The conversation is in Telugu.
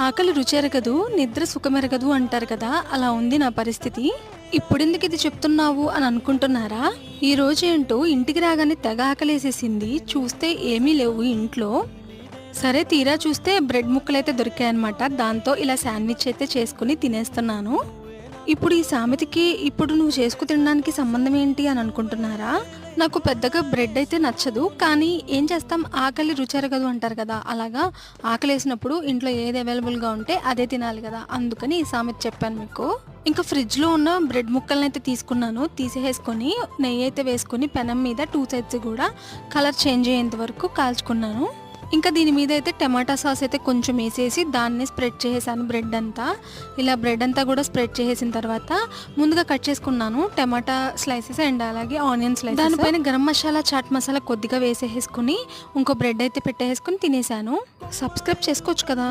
ఆకలి రుచెరగదు, నిద్ర సుఖమెరగదు అంటారు కదా! అలా ఉంది నా పరిస్థితి. ఇప్పుడెందుకు ఇది చెప్తున్నావు అని అనుకుంటున్నారా? ఈరోజేంటో ఇంటికి రాగానే తెగ ఆకలేసేసింది. చూస్తే ఏమీ లేవు ఇంట్లో. సరే తీరా చూస్తే బ్రెడ్ ముక్కలైతే దొరికాయన్నమాట. దాంతో ఇలా శాండ్‌విచ్ అయితే చేసుకొని తినేస్తున్నాను. ఇప్పుడు ఈ సామెతకి ఇప్పుడు నువ్వు చేసుకు తినడానికి సంబంధం ఏంటి అని అనుకుంటున్నారా? నాకు పెద్దగా బ్రెడ్ అయితే నచ్చదు. కానీ ఏం చేస్తాం, ఆకలి రుచెరగదు అంటారు కదా! అలాగా ఆకలేసినప్పుడు ఇంట్లో ఏది అవైలబుల్‌గా ఉంటే అదే తినాలి కదా! అందుకని ఈ సామెత చెప్పాను మీకు. ఇంకా ఫ్రిడ్జ్‌లో ఉన్న బ్రెడ్ ముక్కలనైతే తీసుకున్నాను. తీసేసుకొని నెయ్యయితే వేసుకొని పెనం మీద 2 సైడ్స్ కూడా కలర్ చేంజ్ అయ్యేంత వరకు కాల్చుకున్నాను. ఇంకా దీని మీద అయితే టమాటా సాస్ అయితే కొంచెం వేసేసి దాన్ని స్ప్రెడ్ చేసేసాను బ్రెడ్ అంతా. ఇలా బ్రెడ్ అంతా కూడా స్ప్రెడ్ చేసేసిన తర్వాత ముందుగా కట్ చేసుకున్నాను టమాటా స్లైసెస్ అండ్ అలాగే ఆనియన్ స్లైసెస్. దానిపైన గరం మసాలా, చాట్ మసాలా కొద్దిగా వేసేసుకొని ఇంకో బ్రెడ్ అయితే పెట్టేసుకొని తినేసాను. సబ్స్క్రైబ్ చేసుకోవచ్చు కదా.